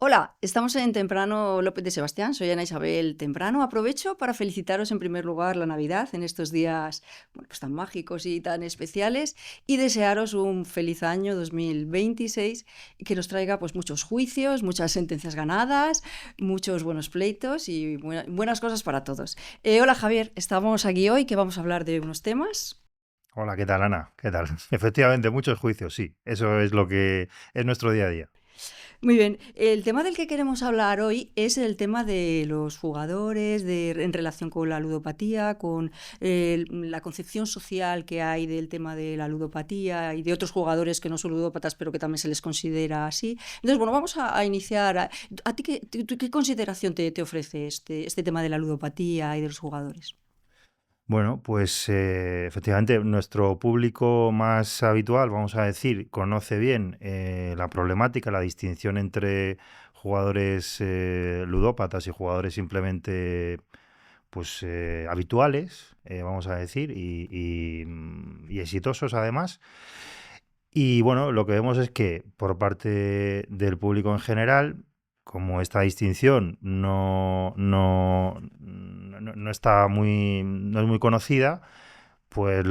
Hola, estamos en Temprano López de Sebastián, soy Ana Isabel Temprano. Aprovecho para felicitaros en primer lugar la Navidad en estos días bueno, pues tan mágicos y tan especiales y desearos un feliz año 2026 y que nos traiga pues muchos juicios, muchas sentencias ganadas, muchos buenos pleitos y buenas cosas para todos. Hola Javier, estamos aquí hoy que vamos a hablar de unos temas. Hola, ¿qué tal, Ana? ¿Qué tal? Efectivamente, muchos juicios, sí. Eso es lo que es nuestro día a día. Muy bien, el tema del que queremos hablar hoy es el tema de los jugadores, en relación con la ludopatía, con la concepción social que hay del tema de la ludopatía y de otros jugadores que no son ludópatas, pero que también se les considera así. Entonces, bueno, vamos a iniciar. ¿A ti qué consideración te ofrece este tema de la ludopatía y de los jugadores? Bueno, pues efectivamente nuestro público más habitual, vamos a decir, conoce bien la problemática, la distinción entre jugadores ludópatas y jugadores simplemente pues habituales, vamos a decir, y exitosos además. Y bueno, lo que vemos es que por parte del público en general, como esta distinción no está no es muy conocida, pues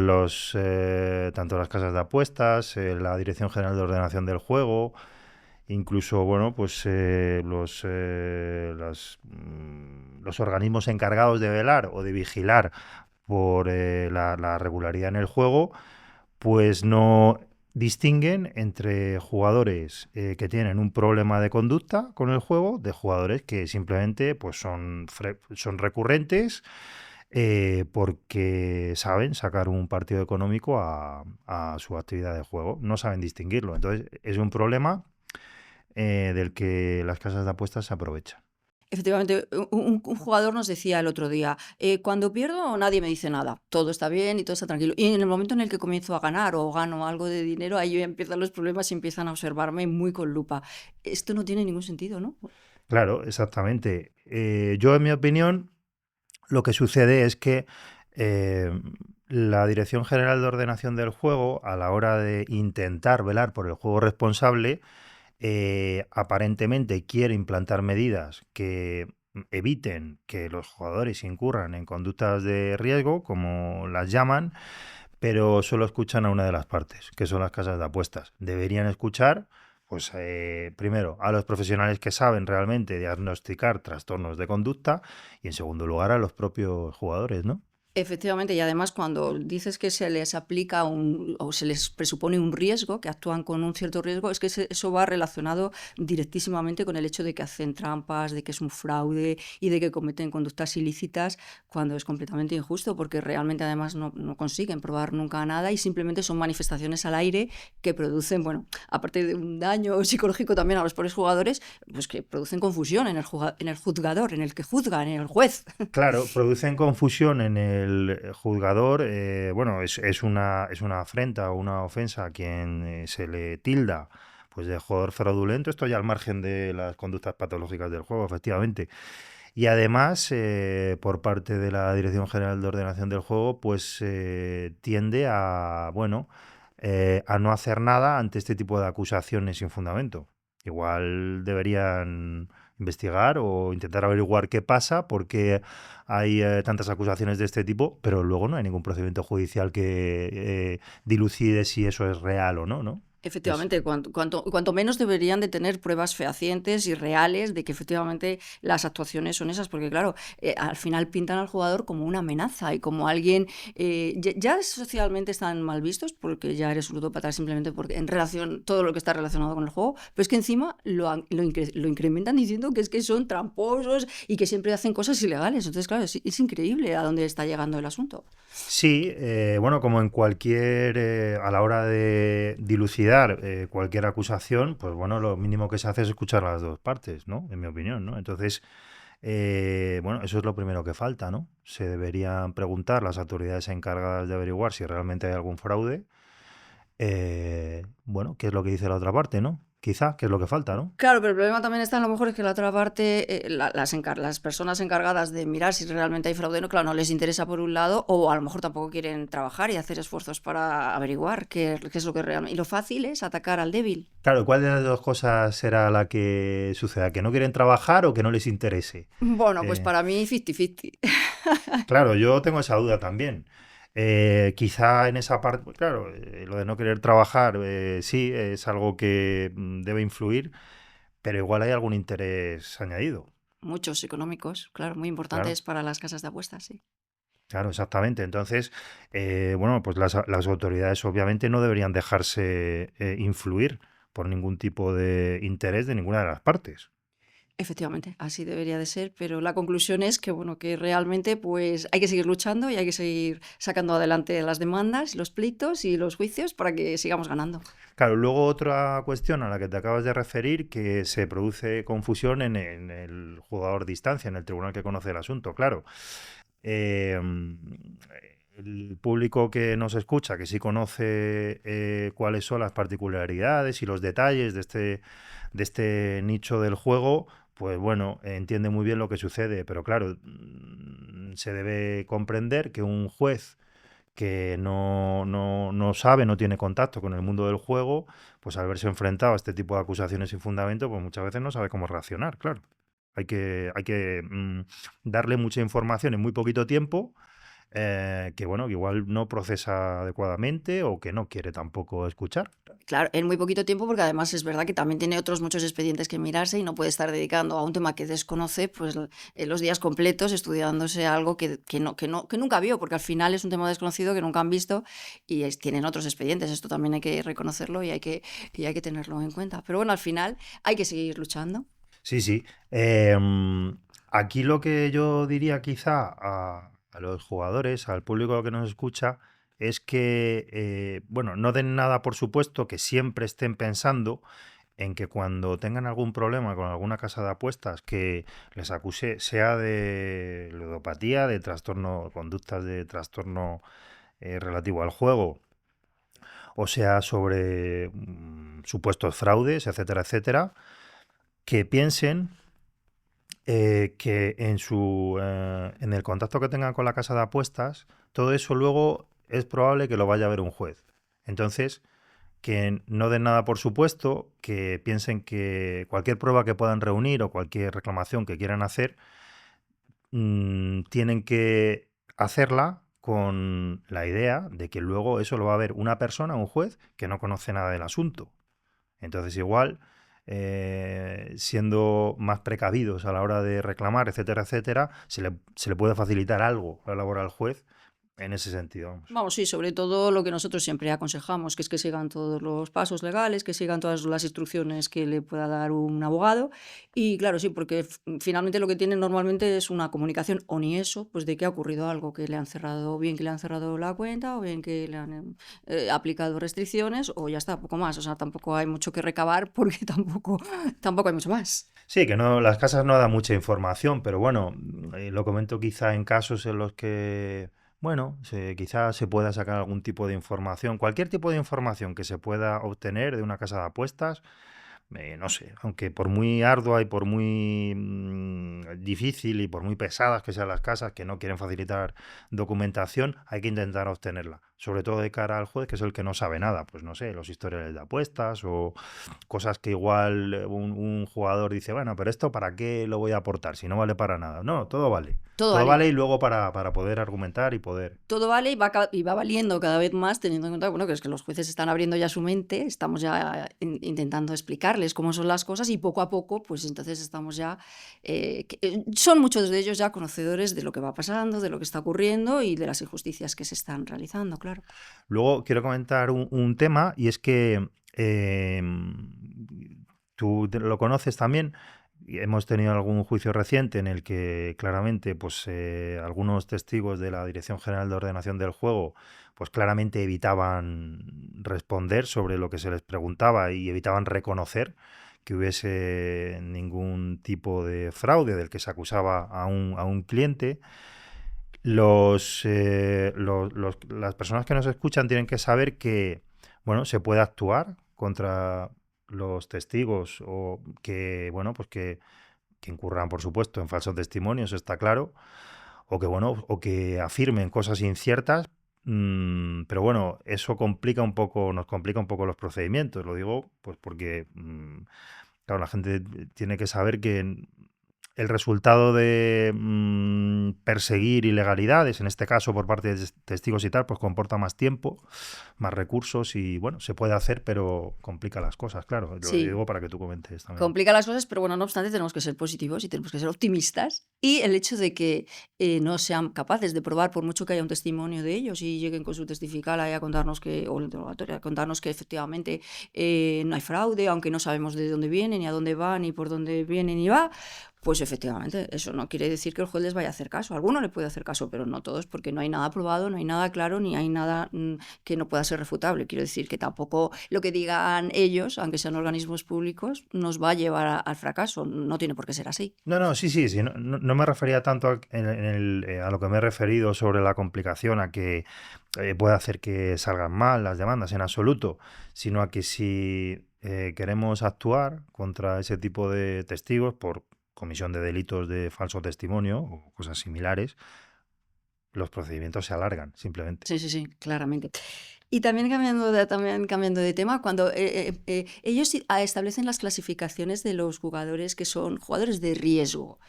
tanto las casas de apuestas, la Dirección General de Ordenación del Juego, incluso bueno, pues los organismos encargados de velar o de vigilar por la regularidad en el juego, pues no distinguen entre jugadores que tienen un problema de conducta con el juego de jugadores que simplemente pues son recurrentes porque saben sacar un partido económico a su actividad de juego. No saben distinguirlo. Entonces es un problema del que las casas de apuestas se aprovechan. Efectivamente, un jugador nos decía el otro día, cuando pierdo nadie me dice nada, todo está bien y todo está tranquilo. Y en el momento en el que comienzo a ganar o gano algo de dinero, ahí ya empiezan los problemas y empiezan a observarme muy con lupa. Esto no tiene ningún sentido, ¿no? Claro, exactamente. Yo, en mi opinión, lo que sucede es que eh, la Dirección General de Ordenación del Juego, a la hora de intentar velar por el juego responsable, aparentemente quiere implantar medidas que eviten que los jugadores incurran en conductas de riesgo, como las llaman, pero solo escuchan a una de las partes, que son las casas de apuestas. Deberían escuchar, pues, primero, a los profesionales que saben realmente diagnosticar trastornos de conducta y, en segundo lugar, a los propios jugadores, ¿no? Efectivamente, y además cuando dices que se les aplica o se les presupone un riesgo, que actúan con un cierto riesgo, es que eso va relacionado directísimamente con el hecho de que hacen trampas, de que es un fraude y de que cometen conductas ilícitas cuando es completamente injusto, porque realmente además no consiguen probar nunca nada y simplemente son manifestaciones al aire que producen, bueno, aparte de un daño psicológico también a los pobres jugadores, pues que producen confusión en el juzgador, en el que juzga, en el juez. Claro, producen confusión en el juzgador. Bueno, es una afrenta o una ofensa a quien se le tilda pues de jugador fraudulento. Esto ya al margen de las conductas patológicas del juego, efectivamente. Y además, por parte de la Dirección General de Ordenación del Juego, pues tiende bueno, a no hacer nada ante este tipo de acusaciones sin fundamento. Igual deberían investigar o intentar averiguar qué pasa, porque hay tantas acusaciones de este tipo, pero luego no hay ningún procedimiento judicial que dilucide si eso es real o no, ¿no? Es, Efectivamente, cuanto menos deberían de tener pruebas fehacientes y reales de que efectivamente las actuaciones son esas, porque claro, al final pintan al jugador como una amenaza y como alguien, ya socialmente están mal vistos porque ya eres un ludópata simplemente porque en relación, todo lo que está relacionado con el juego, pero es que encima lo incrementan diciendo que es que son tramposos y que siempre hacen cosas ilegales. Entonces, claro, es increíble a dónde está llegando el asunto. Sí, bueno, como en cualquier, a la hora de dilucidar cualquier acusación, pues bueno, lo mínimo que se hace es escuchar las dos partes, ¿no? En mi opinión, ¿no? Entonces, bueno, eso es lo primero que falta, ¿no? Se deberían preguntar las autoridades encargadas de averiguar si realmente hay algún fraude, bueno, qué es lo que dice la otra parte, ¿no? quizá, que es lo que falta, ¿no? Claro, pero el problema también está a lo mejor es que la otra parte, las personas encargadas de mirar si realmente hay fraude, no, claro, no les interesa por un lado, o a lo mejor tampoco quieren trabajar y hacer esfuerzos para averiguar qué es lo que realmente... Y lo fácil es atacar al débil. Claro, ¿cuál de las dos cosas será la que suceda? ¿Que no quieren trabajar o que no les interese? Bueno, pues Eh, para mí 50-50. claro, yo tengo esa duda también. Quizá en esa parte, pues claro, lo de no querer trabajar, sí, es algo que debe influir, pero igual hay algún interés añadido. Muchos económicos, claro, muy Claro, importantes para las casas de apuestas, sí. claro, exactamente. Entonces, bueno, pues las autoridades obviamente no deberían dejarse influir por ningún tipo de interés de ninguna de las partes. Efectivamente, así debería de ser, pero la conclusión es que, bueno, que realmente pues hay que seguir luchando y hay que seguir sacando adelante las demandas, los pleitos y los juicios para que sigamos ganando. Claro, luego otra cuestión a la que te acabas de referir, que se produce confusión en el jugador de instancia, en el tribunal que conoce el asunto, claro. Eh, el público que nos escucha, que sí conoce cuáles son las particularidades y los detalles de este nicho del juego, pues bueno, entiende muy bien lo que sucede, pero claro, se debe comprender que un juez que no sabe, no tiene contacto con el mundo del juego, pues al verse enfrentado a este tipo de acusaciones sin fundamento, pues muchas veces no sabe cómo reaccionar, claro. Hay que darle mucha información en muy poquito tiempo, que bueno, que igual no procesa adecuadamente o que no quiere tampoco escuchar. Claro, en muy poquito tiempo, porque además es verdad que también tiene otros muchos expedientes que mirarse y no puede estar dedicando a un tema que desconoce, pues los días completos estudiándose algo que nunca vio, porque al final es un tema desconocido que nunca han visto y tienen otros expedientes. Esto también hay que reconocerlo y hay que tenerlo en cuenta. Pero bueno, al final hay que seguir luchando. Sí, sí. Aquí lo que yo diría quizá a los jugadores, al público que nos escucha, es que, bueno, no den nada por supuesto, que siempre estén pensando en que cuando tengan algún problema con alguna casa de apuestas que les acuse, sea de ludopatía, de trastorno, conductas de trastorno relativo al juego, o sea sobre supuestos fraudes, etcétera, etcétera, que piensen que en el contacto que tengan con la casa de apuestas, todo eso luego es probable que lo vaya a ver un juez. Entonces, que no den nada por supuesto, que piensen que cualquier prueba que puedan reunir o cualquier reclamación que quieran hacer, tienen que hacerla con la idea de que luego eso lo va a ver una persona, un juez, que no conoce nada del asunto. Entonces, igual, siendo más precavidos a la hora de reclamar, etcétera, etcétera, se le puede facilitar algo a la labor al juez en ese sentido. Vamos. Vamos, sí, sobre todo lo que nosotros siempre aconsejamos, que es que sigan todos los pasos legales, que sigan todas las instrucciones que le pueda dar un abogado. Y claro, sí, porque finalmente lo que tienen normalmente es una comunicación, o ni eso, pues de que ha ocurrido algo, que le han cerrado, bien que le han cerrado la cuenta, o bien que le han aplicado restricciones, o ya está, poco más. O sea, tampoco hay mucho que recabar porque tampoco hay mucho más. Sí, que no, las casas no dan mucha información, pero bueno, lo comento quizá en casos en los que, bueno, quizá se pueda sacar algún tipo de información, cualquier tipo de información que se pueda obtener de una casa de apuestas, no sé, aunque por muy ardua y por muy difícil y por muy pesadas que sean las casas que no quieren facilitar documentación, hay que intentar obtenerla. Sobre todo de cara al juez, que es el que no sabe nada, pues no sé, los historiales de apuestas o cosas que igual un jugador dice, bueno, pero esto ¿para qué lo voy a aportar si no vale para nada? No, todo vale. Todo Todo vale. vale y luego para poder argumentar y poder. Todo vale y va valiendo cada vez más, teniendo en cuenta, bueno, que es que los jueces están abriendo ya su mente, estamos ya intentando explicarles cómo son las cosas y poco a poco, pues entonces estamos ya, son muchos de ellos ya conocedores de lo que va pasando, de lo que está ocurriendo y de las injusticias que se están realizando, claro. Luego quiero comentar un tema y es que tú lo conoces también. Y hemos tenido algún juicio reciente en el que claramente pues, algunos testigos de la Dirección General de Ordenación del Juego pues claramente evitaban responder sobre lo que se les preguntaba y evitaban reconocer que hubiese ningún tipo de fraude del que se acusaba a un cliente. Las personas que nos escuchan tienen que saber que, bueno, se puede actuar contra los testigos o que, bueno, pues que incurran, por supuesto, en falsos testimonios, está claro, o que, bueno, o que afirmen cosas inciertas, pero bueno, eso complica un poco, nos complica un poco los procedimientos. Lo digo, pues porque, claro, la gente tiene que saber que el resultado de perseguir ilegalidades, en este caso por parte de testigos y tal, pues comporta más tiempo, más recursos y bueno, se puede hacer, pero complica las cosas, claro. Lo Sí, digo para que tú comentes también. complica las cosas, pero bueno, no obstante, tenemos que ser positivos y tenemos que ser optimistas. Y el hecho de que no sean capaces de probar, por mucho que haya un testimonio de ellos y lleguen con su testifical ahí a contarnos que, o el interrogatorio, a contarnos que efectivamente no hay fraude, aunque no sabemos de dónde vienen, ni a dónde van, ni por dónde vienen, ni va, pues efectivamente, eso no quiere decir que el juez les vaya a hacer caso. A alguno le puede hacer caso, pero no todos, porque no hay nada probado, no hay nada claro, ni hay nada que no pueda ser refutable. Quiero decir que tampoco lo que digan ellos, aunque sean organismos públicos, nos va a llevar al fracaso. No tiene por qué ser así. No, no, sí, sí, sí. No, no me refería tanto a lo que me he referido sobre la complicación, a que puede hacer que salgan mal las demandas en absoluto, sino a que si queremos actuar contra ese tipo de testigos por comisión de delitos de falso testimonio o cosas similares, los procedimientos se alargan, simplemente. Sí, sí, sí, claramente. Y también cambiando de tema, cuando ellos establecen las clasificaciones de los jugadores que son jugadores de riesgo.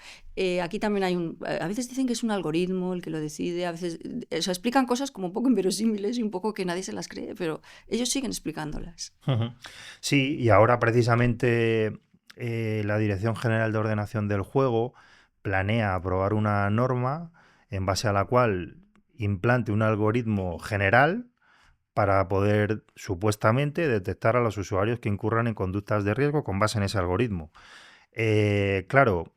Aquí también hay a veces dicen que es un algoritmo el que lo decide, a veces o sea, explican cosas como un poco inverosímiles y un poco que nadie se las cree, pero ellos siguen explicándolas. Ujú. Sí, y ahora precisamente la Dirección General de Ordenación del Juego planea aprobar una norma en base a la cual implante un algoritmo general para poder supuestamente detectar a los usuarios que incurran en conductas de riesgo con base en ese algoritmo. Claro,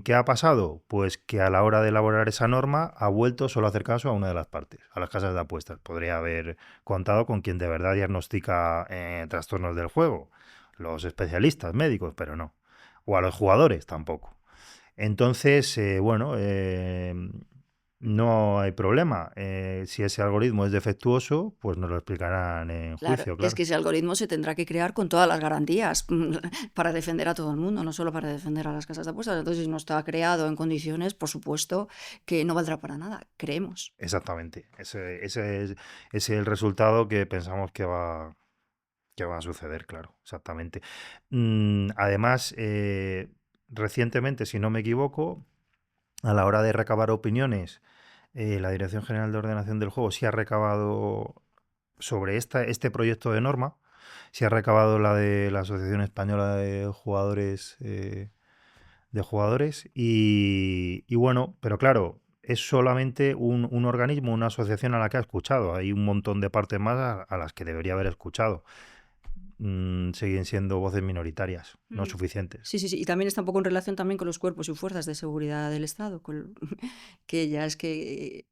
¿qué ha pasado? Pues que a la hora de elaborar esa norma ha vuelto solo a hacer caso a una de las partes, a las casas de apuestas. Podría haber contado con quien de verdad diagnostica trastornos del juego, los especialistas médicos, pero no. O a los jugadores tampoco. Entonces, bueno, no hay problema. Si ese algoritmo es defectuoso, pues nos lo explicarán en Claro, juicio, es claro. que ese algoritmo se tendrá que crear con todas las garantías para defender a todo el mundo, no solo para defender a las casas de apuestas. Entonces, si no está creado en condiciones, por supuesto que no valdrá para nada, creemos. Exactamente. Ese es el resultado que pensamos que va a suceder, claro, exactamente. Además, recientemente, si no me equivoco, a la hora de recabar opiniones, la Dirección General de Ordenación del Juego sí ha recabado sobre este proyecto de norma, sí ha recabado la de la Asociación Española de Jugadores y bueno, pero claro, es solamente un organismo, una asociación a la que ha escuchado. Hay un montón de partes más a las que debería haber escuchado. Siguen siendo voces minoritarias, no Mm. suficientes. Sí, sí, sí. Y también está un poco en relación también con los cuerpos y fuerzas de seguridad del Estado, que ya es que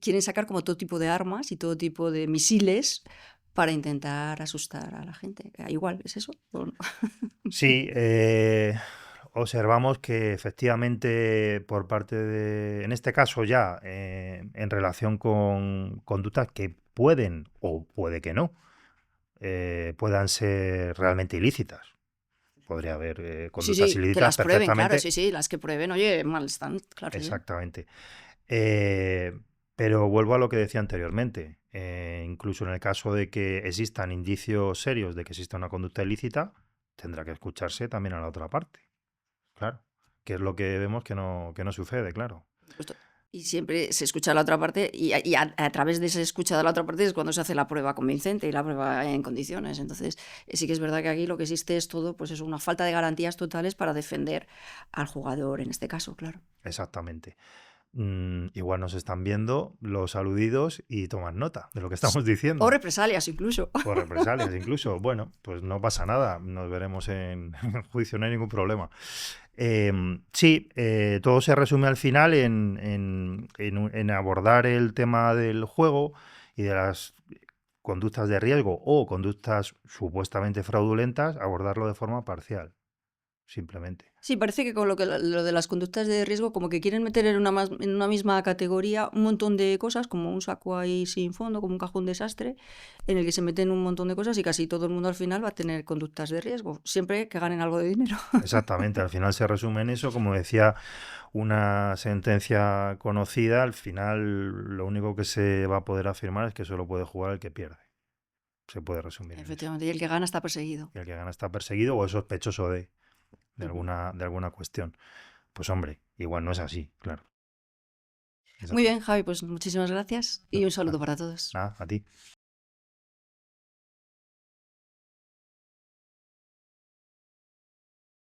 quieren sacar como todo tipo de armas y todo tipo de misiles para intentar asustar a la gente. Igual, ¿es eso? ¿O no? Sí, observamos que efectivamente por parte en este caso ya, en relación con conductas que pueden o puede que no, puedan ser realmente ilícitas. Podría haber Sí, conductas sí, que ilícitas las prueben, claro, sí, perfectamente, sí, las que prueben, oye, mal están, claro, sí. exactamente. Eh, pero vuelvo a lo que decía anteriormente. Incluso en el caso de que existan indicios serios de que exista una conducta ilícita, tendrá que escucharse también a la otra parte. Claro. Que es lo que vemos que no sucede, claro. Supuesto. Y siempre se escucha a la otra parte y a través de esa escucha de la otra parte es cuando se hace la prueba convincente y la prueba en condiciones. Entonces, sí que es verdad que aquí lo que existe es todo, pues es una falta de garantías totales para defender al jugador en este caso, claro. Exactamente. Igual nos están viendo los aludidos y toman nota de lo que estamos O diciendo. represalias incluso. O represalias incluso. Bueno, pues no pasa nada. Nos veremos en en juicio, no hay ningún problema. Sí, todo se resume al final en abordar el tema del juego y de las conductas de riesgo o conductas supuestamente fraudulentas, abordarlo de forma parcial. simplemente. Sí, parece que con lo de las conductas de riesgo, como que quieren meter en una misma categoría un montón de cosas, como un saco ahí sin fondo, como un cajón desastre, en el que se meten un montón de cosas y casi todo el mundo al final va a tener conductas de riesgo, siempre que ganen algo de dinero. Exactamente, al final se resume en eso, como decía una sentencia conocida, al final lo único que se va a poder afirmar es que solo puede jugar el que pierde. Se puede resumir en eso. Efectivamente, y el que gana está perseguido. Y el que gana está perseguido o es sospechoso Ujú. de alguna cuestión. Pues hombre, igual no es así, claro. Muy Exacto. bien, Javi, pues muchísimas gracias No, y un saludo para todos. nada, a ti.